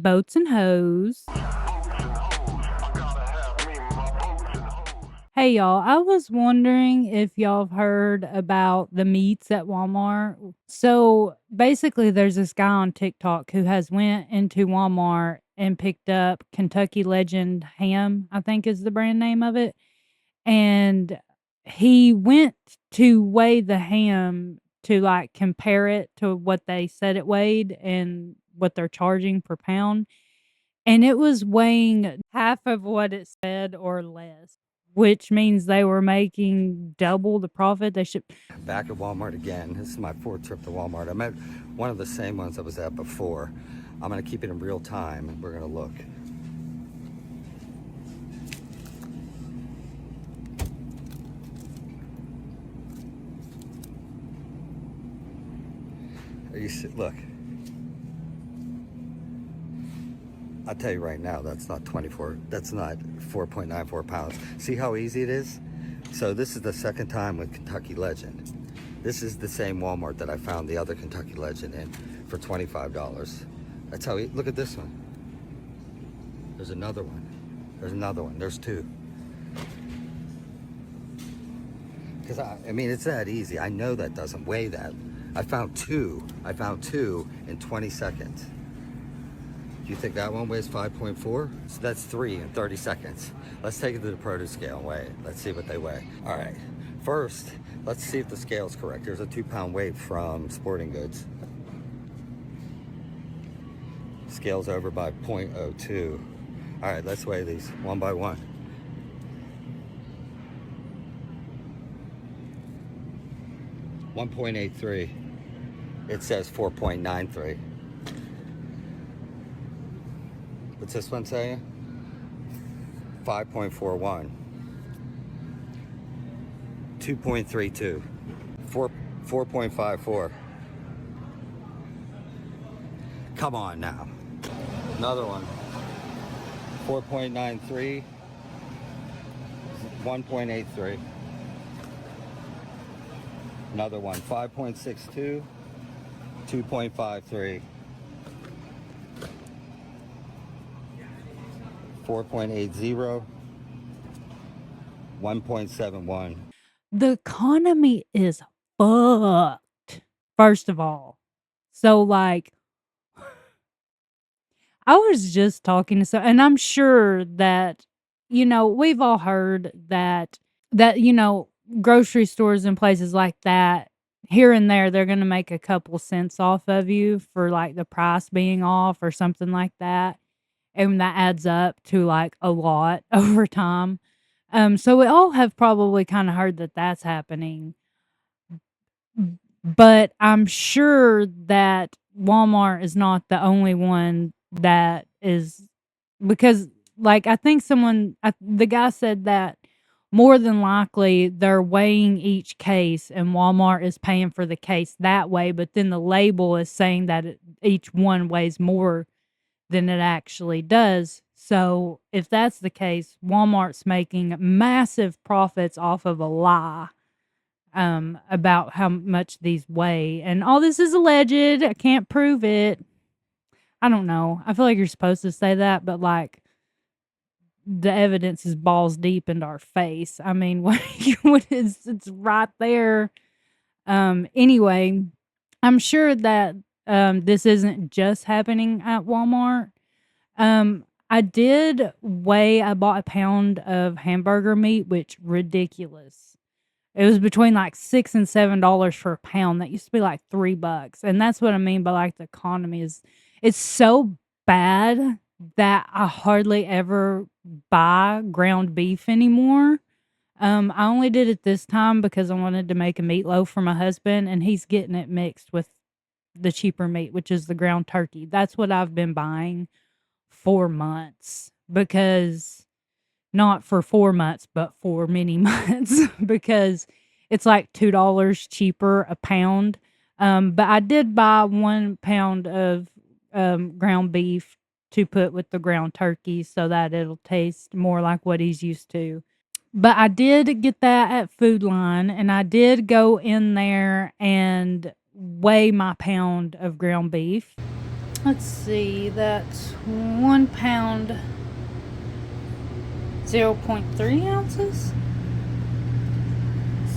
Boats and hoes. Hey y'all, I was wondering if y'all have heard about the meats at Walmart. So basically there's this guy on TikTok who has went into Walmart and picked up Kentucky Legend ham, I think is the brand name of it. And he went to weigh the ham to like compare it to what they said it weighed and what they're charging per pound. And it was weighing half of what it said or less, which means they were making double the profit they should. Back at Walmart again. This is my fourth trip to Walmart. I'm at one of the same ones I was at before. I'm gonna keep it in real time and we're gonna look. Look, I'll tell you right now, that's not 4.94 pounds. See how easy it is? So this is the second time with Kentucky Legend. This is the same Walmart that I found the other Kentucky Legend in for $25. That's how, look at this one. There's another one. There's another one. There's two. Because I mean, it's that easy. I know that doesn't weigh that. I found two in 20 seconds. Do you think that one weighs 5.4? So that's 3 in 30 seconds. Let's take it to the produce scale and weigh it. Let's see what they weigh. All right, first, let's see if the scale's correct. There's a 2-pound weight from Sporting Goods. Scale's over by 0.02. All right, let's weigh these one by one. $1.83. It says 4.93. What's this one saying? 5.41. 2.32. 4.54. Come on now. Another one. 4.93. 1.83. Another one. 5.62. 2.53. 4.80, 1.71. The economy is fucked, first of all. So, like, I was just talking to and I'm sure that, we've all heard that, grocery stores and places like that, here and there, they're gonna make a couple cents off of you for, like, the price being off or something like that. And that adds up to, like, a lot over time. So we all have probably kinda heard that that's happening. But I'm sure that Walmart is not the only one that is, because, like, I think the guy said that more than likely they're weighing each case and Walmart is paying for the case that way, but then the label is saying that each one weighs more than it actually does. So if that's the case, Walmart's making massive profits off of a lie about how much these weigh. And all this is alleged. I can't prove it. I don't know. I feel like you're supposed to say that, but like the evidence is balls deep into our face. I mean, what is it's right there. Anyway, I'm sure that this isn't just happening at Walmart. I bought a pound of hamburger meat, which ridiculous. It was between like $6 and $7 for a pound. That used to be like $3. And that's what I mean by like the economy is it's so bad that I hardly ever buy ground beef anymore. I only did it this time because I wanted to make a meatloaf for my husband and he's getting it mixed with the cheaper meat, which is the ground turkey. That's what I've been buying for months, because not for 4 months, but for many months, because it's like $2 cheaper a pound. But I did buy 1 pound of ground beef to put with the ground turkey so that it'll taste more like what he's used to. But I did get that at Food Line, and I did go in there and weigh my pound of ground beef. Let's see, that's 1 pound, 0.3 ounces.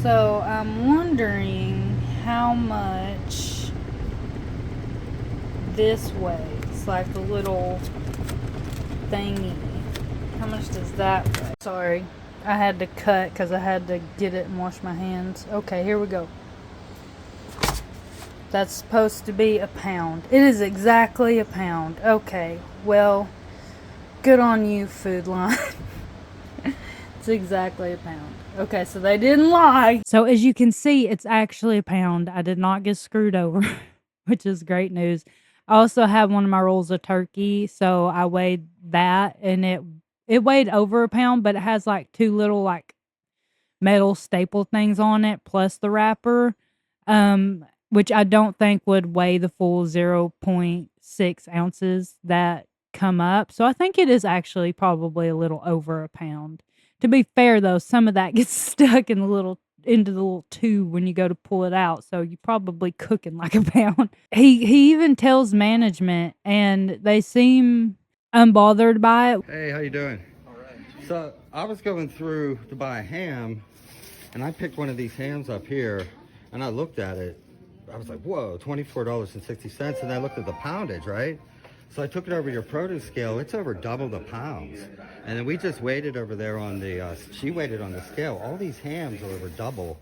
So I'm wondering how much this weighs, like the little thingy. How much does that weigh? Sorry, I had to cut because I had to get it and wash my hands. Okay, here we go. That's supposed to be a pound. It is exactly a pound. Okay, well, good on you, Food Line. It's exactly a pound. Okay, so they didn't lie. So as you can see, it's actually a pound. I did not get screwed over, which is great news. I also have one of my rolls of turkey, so I weighed that, and it weighed over a pound, but it has like two little like metal staple things on it plus the wrapper, which I don't think would weigh the full 0.6 ounces that come up. So I think it is actually probably a little over a pound. To be fair though, some of that gets stuck in the little into the little tube when you go to pull it out. So you probably cooking like a pound. He even tells management and they seem unbothered by it. Hey, how you doing? All right. So I was going through to buy a ham, and I picked one of these hams up here, and I looked at it. I was like, whoa, $24.60. And I looked at the poundage, right? So I took it over your produce scale. It's over double the pounds. And then we just waited over there on the, she waited on the scale. All these hams are over double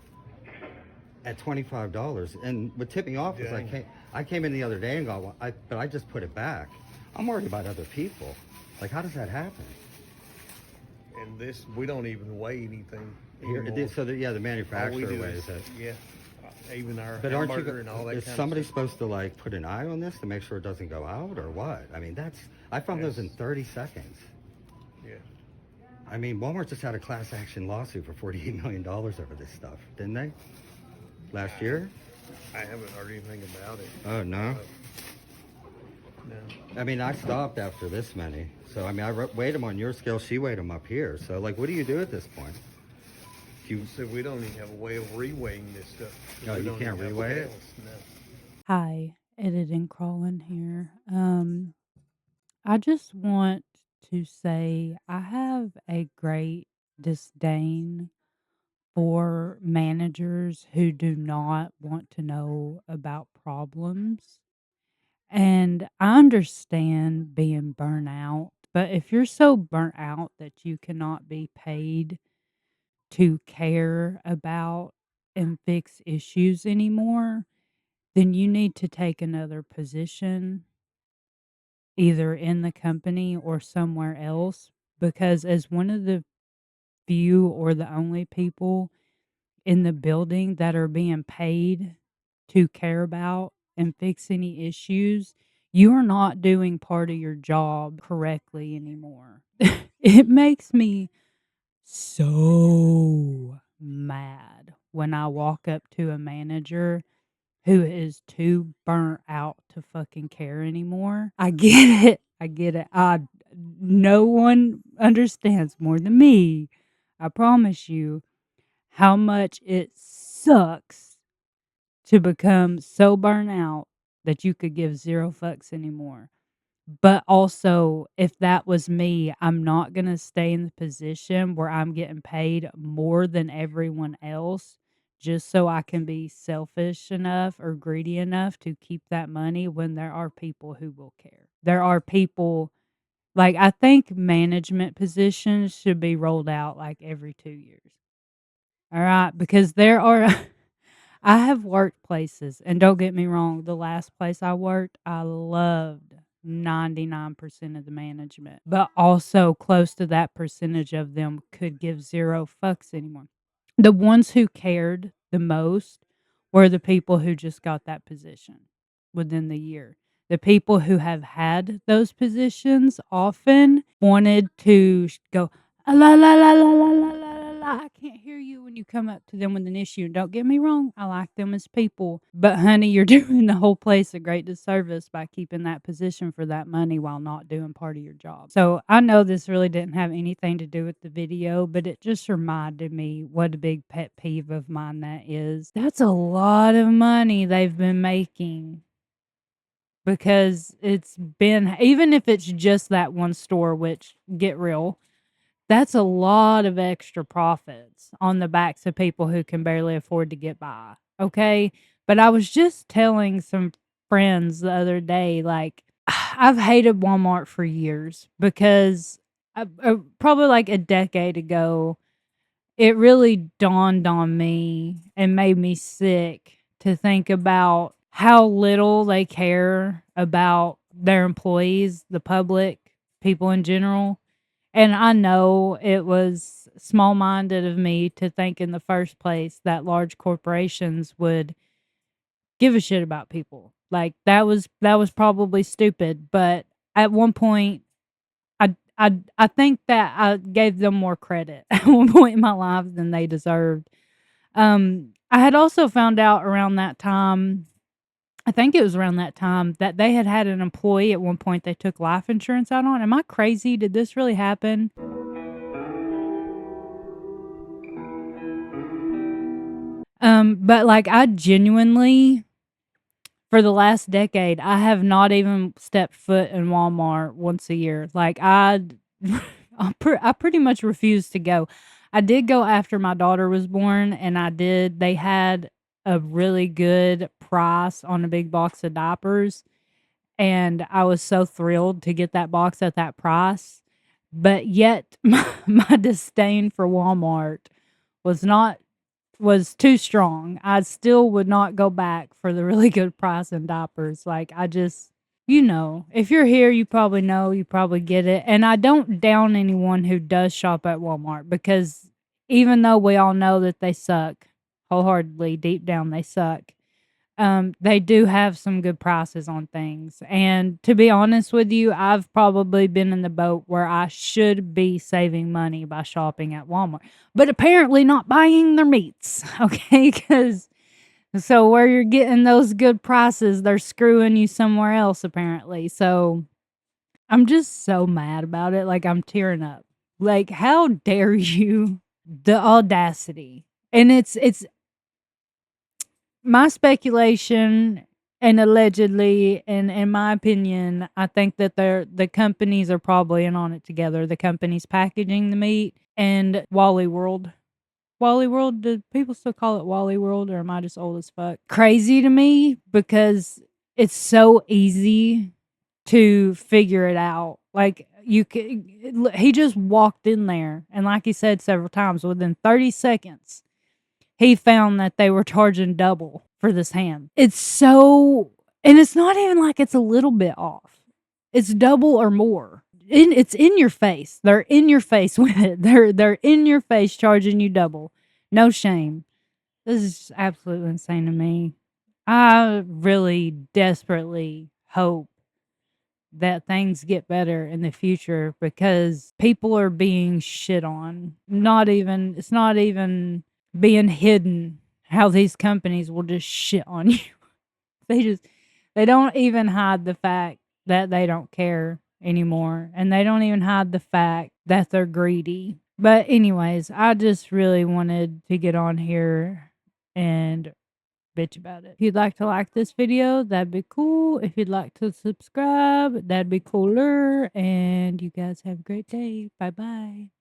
at $25. And what tipped me off was I came in the other day and got one, but I just put it back. I'm worried about other people. Like, how does that happen? And this, we don't even weigh anything Here, anymore. so the, yeah, the All manufacturer we do weighs is, it. yeah, even our But aren't hamburger you? and all that Is kind somebody of stuff. supposed to like put an eye on this to make sure it doesn't go out, or what? I mean, that's I found those in 30 seconds. Yeah. I mean, Walmart just had a class action lawsuit for $48 million over this stuff, didn't they? Last year? I haven't heard anything about it. Oh no. No. I mean, I stopped after this many. So I mean, I weighed them on your scale. She weighed them up here. So like, what do you do at this point? You said we don't even have a way of reweighing this stuff. No, We you don't can't even have reweigh it? scales, No. Hi, editing crawling here. I just want to say I have a great disdain for managers who do not want to know about problems. And I understand being burnt out, but if you're so burnt out that you cannot be paid to care about and fix issues anymore, then you need to take another position either in the company or somewhere else, because as one of the few or the only people in the building that are being paid to care about and fix any issues, you are not doing part of your job correctly anymore. It makes me so mad when I walk up to a manager who is too burnt out to fucking care anymore. I get it. I get it. No one understands more than me. I promise you how much it sucks to become so burnt out that you could give zero fucks anymore. But also, if that was me, I'm not gonna stay in the position where I'm getting paid more than everyone else just so I can be selfish enough or greedy enough to keep that money when there are people who will care. There are people like, I think management positions should be rolled out, like, every 2 years. Alright? Because there are I have worked places, and don't get me wrong, the last place I worked, I loved 99% of the management, but also close to that percentage of them could give zero fucks anymore. The ones who cared the most were the people who just got that position within the year. The people who have had those positions often wanted to go, "Ah, la la la la la la la la la." I can't hear you when you come up to them with an issue. Don't get me wrong, I like them as people, but honey, you're doing the whole place a great disservice by keeping that position for that money while not doing part of your job. So I know this really didn't have anything to do with the video, but it just reminded me what a big pet peeve of mine that is. That's a lot of money they've been making because it's been, even if it's just that one store, which, get real, that's a lot of extra profits on the backs of people who can barely afford to get by, okay? But I was just telling some friends the other day, like, I've hated Walmart for years because probably like a decade ago, it really dawned on me and made me sick to think about how little they care about their employees, the public, people in general. And I know it was small-minded of me to think in the first place that large corporations would give a shit about people. Like, that was probably stupid, but at one point, I think that I gave them more credit at one point in my life than they deserved. I had also found out around that time, I think it was around that time, that they had an employee at one point they took life insurance out on. Am I crazy? Did this really happen? But, like, I genuinely, for the last decade, I have not even stepped foot in Walmart once a year. Like, I pretty much refuse to go. I did go after my daughter was born, and they had a really good price on a big box of diapers, and I was so thrilled to get that box at that price. But yet, my disdain for Walmart was not was too strong. I still would not go back for the really good price in diapers. Like, I just, if you're here, you probably know, you probably get it. And I don't down anyone who does shop at Walmart, because even though we all know that they suck, wholeheartedly, deep down, they suck. They do have some good prices on things. And to be honest with you, I've probably been in the boat where I should be saving money by shopping at Walmart, but apparently not buying their meats. Okay. Because so where you're getting those good prices, they're screwing you somewhere else, apparently. So I'm just so mad about it. Like, I'm tearing up. Like, how dare you? The audacity. And it's my speculation, and allegedly, and in my opinion, I think that the companies are probably in on it together. The companies packaging the meat and Wally World. Wally World, do people still call it Wally World, or am I just old as fuck? Crazy to me, because it's so easy to figure it out. Like, he just walked in there, and like he said several times, within 30 seconds he found that they were charging double for this ham. And it's not even like it's a little bit off. It's double or more. It's in your face. They're in your face with it. They're in your face charging you double. No shame. This is absolutely insane to me. I really desperately hope that things get better in the future, because people are being shit on. It's not even being hidden how these companies will just shit on you. They they don't even hide the fact that they don't care anymore, and they don't even hide the fact that they're greedy. But anyways, I just really wanted to get on here and bitch about it. If you'd like to like this video, that'd be cool. If you'd like to subscribe, that'd be cooler. And you guys have a great day. Bye bye.